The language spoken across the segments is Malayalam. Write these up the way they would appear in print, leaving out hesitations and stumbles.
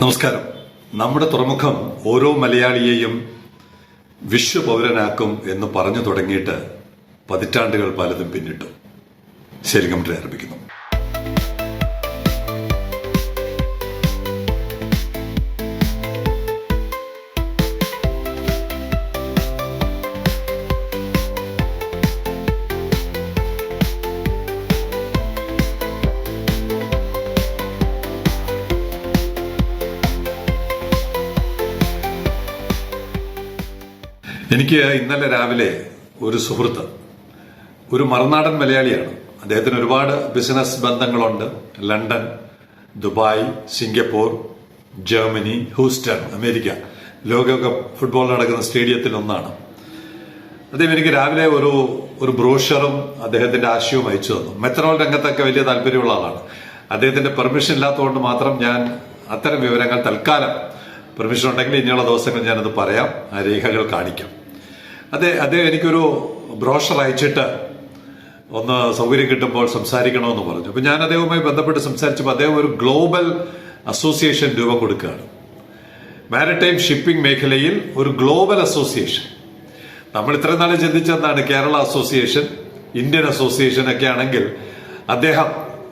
നമസ്കാരം. നമ്മുടെ തുറമുഖം ഓരോ മലയാളിയെയും വിശ്വപൗരനാക്കും എന്ന് പറഞ്ഞു തുടങ്ങിയിട്ട് പതിറ്റാണ്ടുകൾ പലതും പിന്നിട്ടു. ശരികമറ്റ ആരംഭിക്കുന്നു. എനിക്ക് ഇന്നലെ രാവിലെ ഒരു സുഹൃത്ത്, ഒരു മറുനാടൻ മലയാളിയാണ്. അദ്ദേഹത്തിന് ഒരുപാട് ബിസിനസ് ബന്ധങ്ങളുണ്ട്. London, Dubai, Singapore, Germany, Houston, America. ലോകകപ്പ് ഫുട്ബോൾ നടക്കുന്ന സ്റ്റേഡിയത്തിൽ ഒന്നാണ്. അദ്ദേഹം എനിക്ക് രാവിലെ ഒരു ബ്രോഷറും അദ്ദേഹത്തിന്റെ ആശയവും അയച്ചു തന്നു. മെത്തനോൾ രംഗത്തൊക്കെ വലിയ താല്പര്യമുള്ള ആളാണ്. അദ്ദേഹത്തിന്റെ പെർമിഷൻ ഇല്ലാത്തതുകൊണ്ട് മാത്രം ഞാൻ അത്തരം വിവരങ്ങൾ തൽക്കാലം, പെർമിഷൻ ഉണ്ടെങ്കിൽ ഇനിയുള്ള ദിവസങ്ങൾ ഞാനത് പറയാം, ആ രേഖകൾ കാണിക്കാം. അദ്ദേഹം എനിക്കൊരു ബ്രോഷർ അയച്ചിട്ട് ഒന്ന് സൗകര്യം കിട്ടുമ്പോൾ സംസാരിക്കണമെന്ന് പറഞ്ഞു. അപ്പൊ ഞാൻ അദ്ദേഹവുമായി ബന്ധപ്പെട്ട് സംസാരിച്ചപ്പോൾ അദ്ദേഹം ഒരു ഗ്ലോബൽ അസോസിയേഷൻ രൂപം കൊടുക്കുകയാണ്. മാരിടൈം ഷിപ്പിംഗ് മേഖലയിൽ ഒരു ഗ്ലോബൽ അസോസിയേഷൻ. നമ്മൾ ഇത്രയും നാളെ ചിന്തിച്ചെന്നാണ് കേരള അസോസിയേഷൻ, ഇന്ത്യൻ അസോസിയേഷൻ ഒക്കെ ആണെങ്കിൽ, അദ്ദേഹം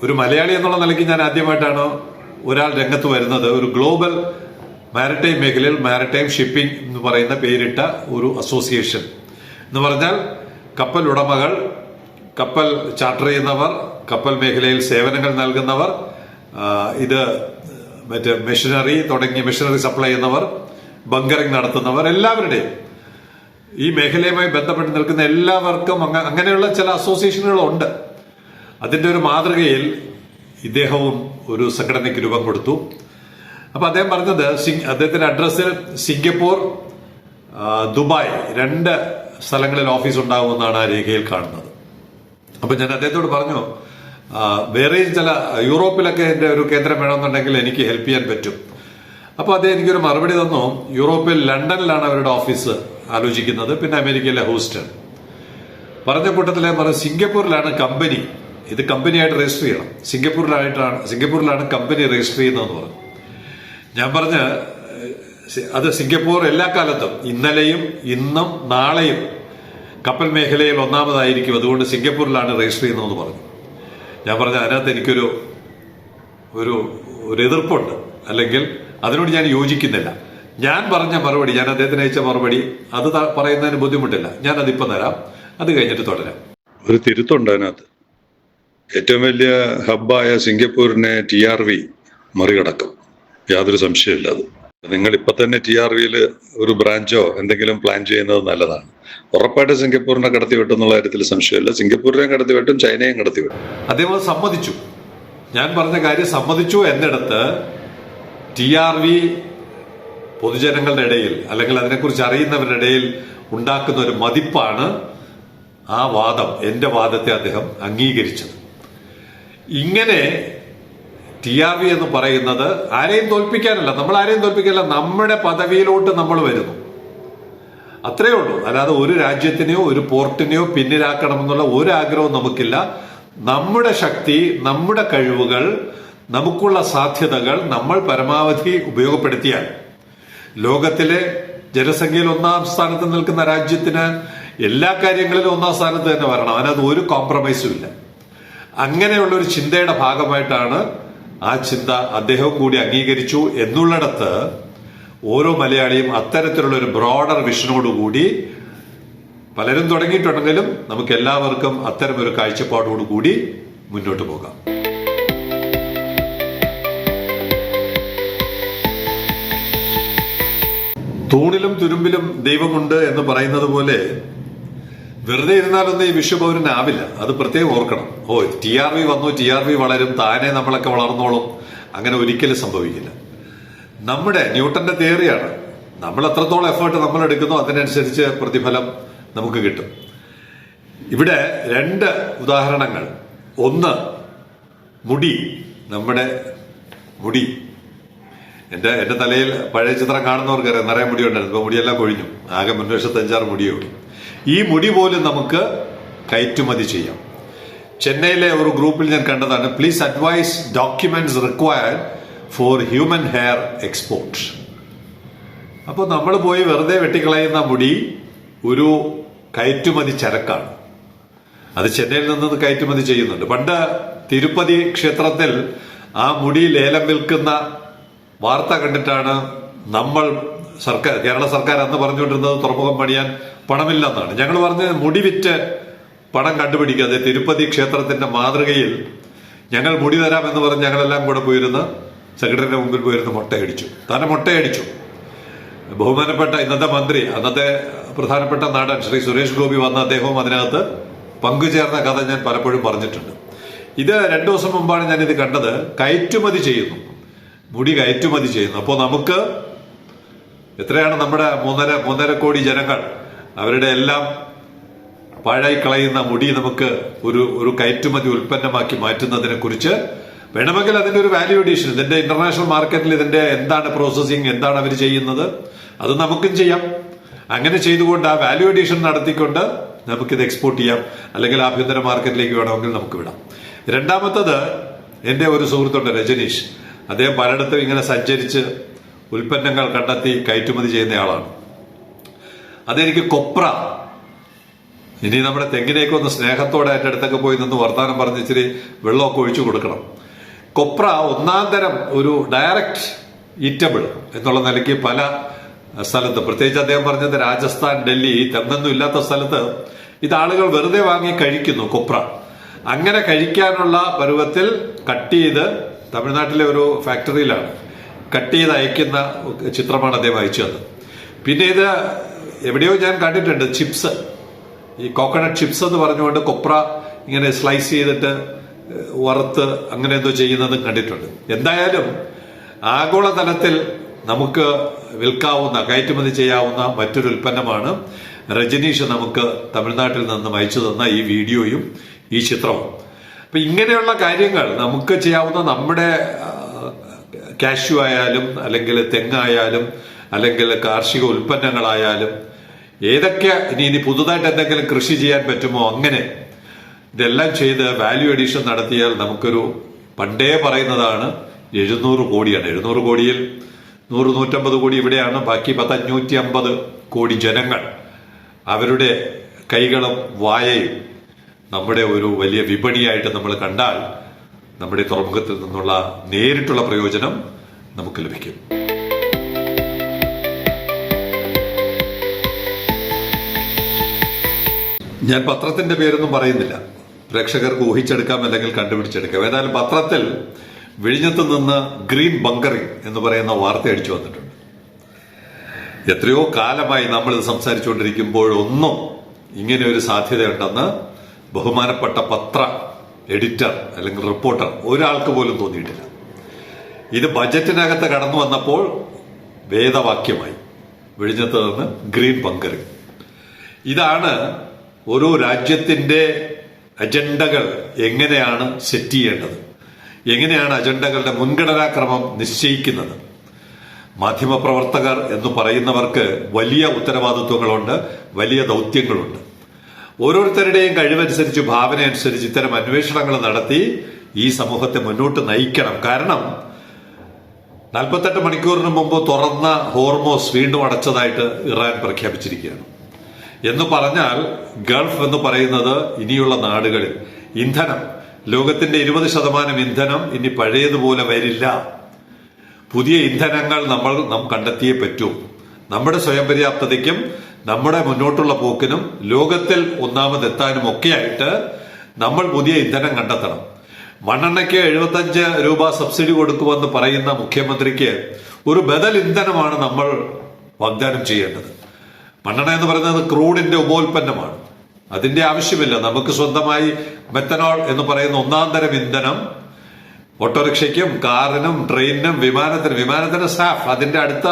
ഒരു മലയാളി എന്നുള്ള നിലയ്ക്ക് ഞാൻ ആദ്യമായിട്ടാണ് ഒരാൾ രംഗത്ത് വരുന്നത്. ഒരു ഗ്ലോബൽ മാരിടൈം മേഖലയിൽ മാരിടൈം ഷിപ്പിംഗ് എന്ന് പറയുന്ന പേരിട്ട ഒരു അസോസിയേഷൻ എന്ന് പറഞ്ഞാൽ കപ്പൽ ഉടമകൾ, കപ്പൽ ചാർട്ടർ ചെയ്യുന്നവർ, കപ്പൽ മേഖലയിൽ സേവനങ്ങൾ നൽകുന്നവർ, ഇത് മെഷീനറി സപ്ലൈ ചെയ്യുന്നവർ, ബങ്കറിംഗ് നടത്തുന്നവർ, എല്ലാവരുടെയും ഈ മേഖലയുമായി ബന്ധപ്പെട്ട് നിൽക്കുന്ന എല്ലാവർക്കും അങ്ങനെയുള്ള ചില അസോസിയേഷനുകളുണ്ട്. അതിന്റെ ഒരു മാതൃകയിൽ ഇദ്ദേഹവും ഒരു സംഘടനയ്ക്ക് രൂപം കൊടുത്തു. അപ്പൊ അദ്ദേഹം പറഞ്ഞത്, അദ്ദേഹത്തിന്റെ അഡ്രസ്സിൽ സിംഗപ്പൂർ, ദുബായ് 2 സ്ഥലങ്ങളിൽ ഓഫീസ് ഉണ്ടാകുമെന്നാണ് ആ രേഖയിൽ കാണുന്നത്. അപ്പൊ ഞാൻ അദ്ദേഹത്തോട് പറഞ്ഞു, വേറെയും ചില യൂറോപ്പിലൊക്കെ എന്റെ ഒരു കേന്ദ്രം വേണമെന്നുണ്ടെങ്കിൽ എനിക്ക് ഹെൽപ്പ് ചെയ്യാൻ പറ്റും. അപ്പൊ അദ്ദേഹം എനിക്കൊരു മറുപടി തന്നു. യൂറോപ്പിൽ ലണ്ടനിലാണ് അവരുടെ ഓഫീസ് ആലോചിക്കുന്നത്, പിന്നെ അമേരിക്കയിലെ ഹൂസ്റ്റൺ. പറഞ്ഞ കൂട്ടത്തിലെ പറഞ്ഞു, സിംഗപ്പൂരിലാണ് കമ്പനി, ഇത് കമ്പനിയായിട്ട് രജിസ്റ്റർ ചെയ്യണം, സിംഗപ്പൂരിലാണ് കമ്പനി രജിസ്റ്റർ ചെയ്യുന്നതെന്ന് പറഞ്ഞു. ഞാൻ പറഞ്ഞ അത് സിംഗപ്പൂർ എല്ലാ കാലത്തും, ഇന്നലെയും ഇന്നും നാളെയും കപ്പൽ മേഖലയിൽ ഒന്നാമതായിരിക്കും, അതുകൊണ്ട് സിംഗപ്പൂരിലാണ് രജിസ്റ്റർ ചെയ്യുന്നതെന്ന് പറഞ്ഞു. ഞാൻ പറഞ്ഞ അതിനകത്ത് എനിക്കൊരു എതിർപ്പുണ്ട്, അല്ലെങ്കിൽ അതിനോട് ഞാൻ യോജിക്കുന്നില്ല. ഞാൻ പറഞ്ഞ മറുപടി, ഞാൻ അദ്ദേഹത്തിന് അയച്ച മറുപടി, അത് പറയുന്നതിന് ബുദ്ധിമുട്ടില്ല, ഞാൻ അതിപ്പം തരാം, അത് കഴിഞ്ഞിട്ട് തുടരാം. ഒരു തിരുത്തുണ്ട് അതിനകത്ത്. ഏറ്റവും വലിയ ഹബ്ബായ സിംഗപ്പൂരിനെ TRV മറികടക്കും, യാതൊരു സംശയമില്ല. അത് നിങ്ങൾ ഇപ്പൊ തന്നെ TRVയിൽ ഒരു ബ്രാഞ്ചോ എന്തെങ്കിലും പ്ലാൻ ചെയ്യുന്നത് നല്ലതാണ്. ഉറപ്പായിട്ട് സിംഗപ്പൂരിനെ കടത്തിവിട്ടും എന്നുള്ള കാര്യത്തിൽ സംശയമില്ല. സിംഗപ്പൂരിനെയും കടത്തിവിട്ടും ചൈനയും കടത്തിവിട്ടും. അദ്ദേഹം അത് സമ്മതിച്ചു. ഞാൻ പറഞ്ഞ കാര്യം സമ്മതിച്ചു എന്നിടത്ത് TRV പൊതുജനങ്ങളുടെ ഇടയിൽ, അല്ലെങ്കിൽ അതിനെക്കുറിച്ച് അറിയുന്നവരുടെ ഇടയിൽ ഉണ്ടാക്കുന്ന ഒരു മതിപ്പാണ് ആ വാദം, എന്റെ വാദത്തെ അദ്ദേഹം അംഗീകരിച്ചത്. ഇങ്ങനെ TRV എന്ന് പറയുന്നത് ആരെയും തോൽപ്പിക്കാനല്ല, നമ്മൾ ആരെയും തോൽപ്പിക്കാനല്ല, നമ്മുടെ പദവിയിലോട്ട് നമ്മൾ വരുന്നു, അത്രയേ ഉള്ളൂ. അല്ലാതെ ഒരു രാജ്യത്തിനെയോ ഒരു പോർട്ടിനെയോ പിന്നിലാക്കണമെന്നുള്ള ഒരു ആഗ്രഹവും നമുക്കില്ല. നമ്മുടെ ശക്തി, നമ്മുടെ കഴിവുകൾ, നമുക്കുള്ള സാധ്യതകൾ നമ്മൾ പരമാവധി ഉപയോഗപ്പെടുത്തിയാൽ ലോകത്തിലെ ജനസംഖ്യയിൽ 1-ാം സ്ഥാനത്ത് നിൽക്കുന്ന രാജ്യത്തിന് എല്ലാ കാര്യങ്ങളിലും 1-ാം സ്ഥാനത്ത് തന്നെ വരണം. അതിനകത്ത് ഒരു കോംപ്രമൈസും ഇല്ല. അങ്ങനെയുള്ള ഒരു ചിന്തയുടെ ഭാഗമായിട്ടാണ് ആ ചിന്ത അദ്ദേഹവും കൂടി അംഗീകരിച്ചു എന്നുള്ളിടത്ത് ഓരോ മലയാളിയും അത്തരത്തിലുള്ള ഒരു ബ്രോഡർ വിഷനോടുകൂടി, പലരും തുടങ്ങിയിട്ടുണ്ടെങ്കിലും നമുക്ക് എല്ലാവർക്കും അത്തരമൊരു കാഴ്ചപ്പാടോടുകൂടി മുന്നോട്ട് പോകാം. തൂണിലും തുരുമ്പിലും ദൈവമുണ്ട് എന്ന് പറയുന്നത് പോലെ വെറുതെ ഇരുന്നാലൊന്നും ഈ വിശ്വപൗരനാവില്ല. അത് പ്രത്യേകം ഓർക്കണം. TRV വന്നു, TRV വളരും, താനെ നമ്മളൊക്കെ വളർന്നോളും, അങ്ങനെ ഒരിക്കലും സംഭവിക്കില്ല. നമ്മുടെ ന്യൂട്ടന്റെ തിയറിയാണ്, നമ്മൾ എത്രത്തോളം എഫേർട്ട് നമ്മൾ എടുക്കുന്നോ അതിനനുസരിച്ച് പ്രതിഫലം നമുക്ക് കിട്ടും. ഇവിടെ 2 ഉദാഹരണങ്ങൾ. ഒന്ന്, മുടി. നമ്മുടെ മുടി, എന്റെ തലയിൽ പഴയ ചിത്രം കാണുന്നവർക്കറിയാം, നിറയെ മുടി ഉണ്ടായിരുന്നു. ഇപ്പൊ മുടിയെല്ലാം കൊഴിഞ്ഞു, ആകെ മുൻവശത്ത് 5-6 മുടിയേ ഉള്ളൂ. ഈ മുടി പോലും നമുക്ക് കയറ്റുമതി ചെയ്യാം. ചെന്നൈയിലെ ഒരു ഗ്രൂപ്പിൽ ഞാൻ കണ്ടതാണ്, please advise documents required for human hair export. അപ്പോൾ നമ്മൾ പോയി വെറുതെ വെട്ടിക്കളയുന്ന മുടി ഒരു കയറ്റുമതി ചരക്കാണ്. അത് ചെന്നൈയിൽ നിന്ന് കയറ്റുമതി ചെയ്യുന്നുണ്ട്. പണ്ട് തിരുപ്പതി ക്ഷേത്രത്തിൽ ആ മുടി ലേലം വിൽക്കുന്ന വാർത്ത കണ്ടിട്ടാണ് കേരള സർക്കാർ അന്ന് പറഞ്ഞുകൊണ്ടിരുന്നത് തുറമുഖം പണിയാൻ പണമില്ലെന്നാണ്. ഞങ്ങൾ പറഞ്ഞ് മുടി വിറ്റ് പണം കണ്ടുപിടിക്കാതെ തിരുപ്പതി ക്ഷേത്രത്തിന്റെ മാതൃകയിൽ ഞങ്ങൾ മുടി തരാമെന്ന് പറഞ്ഞ് ഞങ്ങളെല്ലാം കൂടെ പോയിരുന്ന് സെക്രട്ടറിയുടെ മുമ്പിൽ പോയിരുന്ന് മുട്ടയടിച്ചു. ബഹുമാനപ്പെട്ട ഇന്നത്തെ മന്ത്രി, അന്നത്തെ പ്രധാനപ്പെട്ട നടൻ ശ്രീ സുരേഷ് ഗോപി വന്ന അദ്ദേഹവും അതിനകത്ത് പങ്കുചേർന്ന കഥ ഞാൻ പലപ്പോഴും പറഞ്ഞിട്ടുണ്ട്. ഇത് 2 ദിവസം മുമ്പാണ് ഞാനിത് കണ്ടത്. കയറ്റുമതി ചെയ്യുന്നു, മുടി കയറ്റുമതി ചെയ്യുന്നു. അപ്പോൾ നമുക്ക് എത്രയാണ് നമ്മുടെ 3.5 കോടി ജനങ്ങൾ അവരുടെ എല്ലാം പാഴായി കളയുന്ന മുടി നമുക്ക് ഒരു കയറ്റുമതി ഉൽപ്പന്നമാക്കി മാറ്റുന്നതിനെ കുറിച്ച് വേണമെങ്കിൽ അതിന്റെ ഒരു വാല്യൂ അഡീഷൻ, ഇതിന്റെ ഇന്റർനാഷണൽ മാർക്കറ്റിൽ ഇതിന്റെ എന്താണ് പ്രോസസ്സിംഗ്, എന്താണ് അവർ ചെയ്യുന്നത്, അത് നമുക്കും ചെയ്യാം. അങ്ങനെ ചെയ്തുകൊണ്ട് ആ വാല്യൂ അഡീഷൻ നടത്തിക്കൊണ്ട് നമുക്കിത് എക്സ്പോർട്ട് ചെയ്യാം, അല്ലെങ്കിൽ ആഭ്യന്തര മാർക്കറ്റിലേക്ക് വേണമെങ്കിൽ നമുക്ക് വിടാം. രണ്ടാമത്തത്, എന്റെ ഒരു സുഹൃത്തുണ്ട് രജനീഷ്. അദ്ദേഹം പലയിടത്തും ഇങ്ങനെ സഞ്ചരിച്ച് ഉൽപ്പന്നങ്ങൾ കണ്ടെത്തി കയറ്റുമതി ചെയ്യുന്നയാളാണ്. അതെനിക്ക് കൊപ്ര, ഇനി നമ്മുടെ തെങ്ങിനേക്ക് ഒന്ന് സ്നേഹത്തോടെ എൻ്റെ അടുത്തൊക്കെ പോയി നിന്ന് വർത്തമാനം പറഞ്ഞ് ഇച്ചിരി വെള്ളമൊക്കെ ഒഴിച്ചു കൊടുക്കണം. കൊപ്ര ഒന്നാം തരം ഒരു ഡയറക്റ്റ് ഈറ്റബിൾ എന്നുള്ള നിലയ്ക്ക് പല സ്ഥലത്ത്, പ്രത്യേകിച്ച് അദ്ദേഹം പറഞ്ഞത് രാജസ്ഥാൻ, ഡൽഹി, തെങ്ങൊന്നും ഇല്ലാത്ത സ്ഥലത്ത് ഇത് ആളുകൾ വെറുതെ വാങ്ങി കഴിക്കുന്നു കൊപ്ര. അങ്ങനെ കഴിക്കാനുള്ള പരുവത്തിൽ കട്ട് ചെയ്ത് തമിഴ്നാട്ടിലെ ഒരു ഫാക്ടറിയിലാണ് കട്ട് ചെയ്ത് അയക്കുന്ന ചിത്രമാണ് അദ്ദേഹം അയച്ചു തന്നത്. പിന്നെ ഇത് എവിടെയോ ഞാൻ കണ്ടിട്ടുണ്ട്, ചിപ്സ്, ഈ കോക്കനട്ട് ചിപ്സ് എന്ന് പറഞ്ഞുകൊണ്ട് കൊപ്ര ഇങ്ങനെ സ്ലൈസ് ചെയ്തിട്ട് വറുത്ത് അങ്ങനെ എന്തോ ചെയ്യുന്നതും കണ്ടിട്ടുണ്ട്. എന്തായാലും ആഗോളതലത്തിൽ നമുക്ക് വിൽക്കാവുന്ന, കയറ്റുമതി ചെയ്യാവുന്ന മറ്റൊരു ഉൽപ്പന്നമാണ് രജനീഷ് നമുക്ക് തമിഴ്നാട്ടിൽ നിന്നും അയച്ചു തന്ന ഈ വീഡിയോയും ഈ ചിത്രവും. അപ്പൊ ഇങ്ങനെയുള്ള കാര്യങ്ങൾ നമുക്ക് ചെയ്യാവുന്ന, നമ്മുടെ കാഷ്യൂ ആയാലും അല്ലെങ്കിൽ തെങ്ങായാലും അല്ലെങ്കിൽ കാർഷിക ഉൽപ്പന്നങ്ങളായാലും ഏതൊക്കെ ഇനി പുതുതായിട്ട് എന്തെങ്കിലും കൃഷി ചെയ്യാൻ പറ്റുമോ അങ്ങനെ ഇതെല്ലാം ചെയ്ത് വാല്യൂ അഡീഷൻ നടത്തിയാൽ നമുക്കൊരു, പണ്ടേ പറയുന്നതാണ് 700 കോടിയാണ്. 700 കോടിയിൽ 100-150 കോടി ഇവിടെയാണ്, ബാക്കി 550 കോടി ജനങ്ങൾ അവരുടെ കൈകളും വായയും നമ്മുടെ ഒരു വലിയ വിപണിയായിട്ട് നമ്മൾ കണ്ടാൽ നമ്മുടെ തുറമുഖത്തിൽ നിന്നുള്ള നേരിട്ടുള്ള പ്രയോജനം നമുക്ക് ലഭിക്കും. ഞാൻ പത്രത്തിന്റെ പേരൊന്നും പറയുന്നില്ല, പ്രേക്ഷകർക്ക് ഊഹിച്ചെടുക്കാം അല്ലെങ്കിൽ കണ്ടുപിടിച്ചെടുക്കാം. ഏതായാലും പത്രത്തിൽ വിഴിഞ്ഞത്ത് നിന്ന് ഗ്രീൻ ബങ്കറിംഗ് എന്ന് പറയുന്ന വാർത്ത അടിച്ചു വന്നിട്ടുണ്ട്. എത്രയോ കാലമായി നമ്മൾ ഇത് സംസാരിച്ചുകൊണ്ടിരിക്കുമ്പോഴൊന്നും ഇങ്ങനെ ഒരു സാധ്യതയുണ്ടെന്ന് ബഹുമാനപ്പെട്ട പത്ര എഡിറ്റർ അല്ലെങ്കിൽ റിപ്പോർട്ടർ ഒരാൾക്ക് പോലും തോന്നിയിട്ടില്ല. ഇത് ബജറ്റിനകത്ത് കടന്നു വന്നപ്പോൾ വേദവാക്യമായി. വിഴിഞ്ഞത്ത് നിന്ന് ഗ്രീൻ ബങ്കറിംഗ്. ഇതാണ് ഓരോ രാജ്യത്തിന്റെ അജണ്ടകൾ എങ്ങനെയാണ് സെറ്റ് ചെയ്യേണ്ടത്, എങ്ങനെയാണ് അജണ്ടകളുടെ മുൻഗണനാക്രമം നിശ്ചയിക്കുന്നത്. മാധ്യമപ്രവർത്തകർ എന്ന് പറയുന്നവർക്ക് വലിയ ഉത്തരവാദിത്വങ്ങളുണ്ട്, വലിയ ദൗത്യങ്ങളുണ്ട്. ഓരോരുത്തരുടെയും കഴിവനുസരിച്ച്, ഭാവന അനുസരിച്ച് ഇത്തരം അന്വേഷണങ്ങൾ നടത്തി ഈ സമൂഹത്തെ മുന്നോട്ട് നയിക്കണം. കാരണം 48 മണിക്കൂറിന് മുമ്പ് തുറന്ന ഹോർമോസ് വീണ്ടും അടച്ചതായിട്ട് ഇറാൻ പ്രഖ്യാപിച്ചിരിക്കുകയാണ്. എന്ന് പറഞ്ഞാൽ ഗൾഫ് എന്ന് പറയുന്നത് ഇനിയുള്ള നാടുകളിൽ ഇന്ധനം, ലോകത്തിന്റെ 20% ഇന്ധനം ഇനി പഴയതുപോലെ വരില്ല. പുതിയ ഇന്ധനങ്ങൾ നാം കണ്ടെത്തിയേ പറ്റൂ. നമ്മുടെ സ്വയം പര്യാപ്തതയ്ക്കും നമ്മുടെ മുന്നോട്ടുള്ള പോക്കിനും ലോകത്തിൽ ഒന്നാമതെത്താനും ഒക്കെയായിട്ട് നമ്മൾ പുതിയ ഇന്ധനം കണ്ടെത്തണം. മണ്ണെണ്ണയ്ക്ക് 75 രൂപ സബ്സിഡി കൊടുക്കുമെന്ന് പറയുന്ന മുഖ്യമന്ത്രിക്ക് ഒരു ബദൽ ഇന്ധനമാണ് നമ്മൾ വാഗ്ദാനം ചെയ്യേണ്ടത്. മണ്ണെണ്ണ എന്ന് പറയുന്നത് ക്രൂഡിന്റെ ഉപോൽപ്പന്നമാണ്, അതിന്റെ ആവശ്യമില്ല. നമുക്ക് സ്വന്തമായി മെത്തനോൾ എന്ന് പറയുന്ന ഒന്നാം തരം ഇന്ധനം ഓട്ടോറിക്ഷയ്ക്കും കാറിനും ട്രെയിനിനും വിമാനത്തിന് സാഫ്, അതിന്റെ അടുത്ത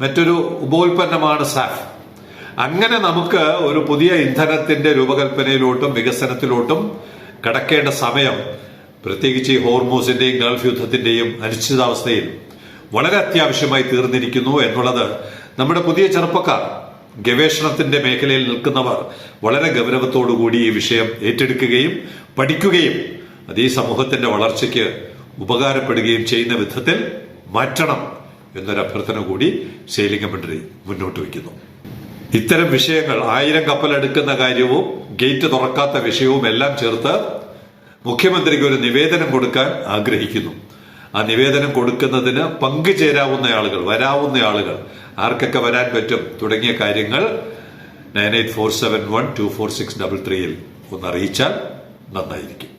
മറ്റൊരു ഉപോൽപ്പന്നമാണ് സാഫ്. അങ്ങനെ നമുക്ക് ഒരു പുതിയ ഇന്ധനത്തിന്റെ രൂപകൽപ്പനയിലോട്ടും വികസനത്തിലോട്ടും കടക്കേണ്ട സമയം, പ്രത്യേകിച്ച് ഈ ഹോർമൂസിന്റെയും ഗൾഫ് യുദ്ധത്തിന്റെയും അനിശ്ചിതാവസ്ഥയിൽ വളരെ അത്യാവശ്യമായി തീർന്നിരിക്കുന്നു എന്നുള്ളത് നമ്മുടെ പുതിയ ചെറുപ്പക്കാർ, ഗവേഷണത്തിന്റെ മേഖലയിൽ നിൽക്കുന്നവർ വളരെ ഗൗരവത്തോടുകൂടി ഈ വിഷയം ഏറ്റെടുക്കുകയും പഠിക്കുകയും അത് ഈ സമൂഹത്തിന്റെ വളർച്ചയ്ക്ക് ഉപകാരപ്പെടുകയും ചെയ്യുന്ന വിധത്തിൽ മാറ്റണം എന്നൊരു അഭ്യർത്ഥന കൂടി സെയിലിംഗ് കമന്ററി മുന്നോട്ട് വയ്ക്കുന്നു. ഇത്തരം വിഷയങ്ങൾ 1000 കപ്പലെടുക്കുന്ന കാര്യവും ഗേറ്റ് തുറക്കാത്ത വിഷയവും എല്ലാം ചേർത്ത് മുഖ്യമന്ത്രിക്ക് ഒരു നിവേദനം കൊടുക്കാൻ ആഗ്രഹിക്കുന്നു. ആ നിവേദനം കൊടുക്കുന്നതിന് പങ്കുചേരാവുന്ന ആളുകൾ, വരാവുന്ന ആളുകൾ, ആർക്കൊക്കെ വരാൻ പറ്റും തുടങ്ങിയ കാര്യങ്ങൾ 9847124633 ഒന്ന് അറിയിച്ചാൽ നന്നായിരിക്കും.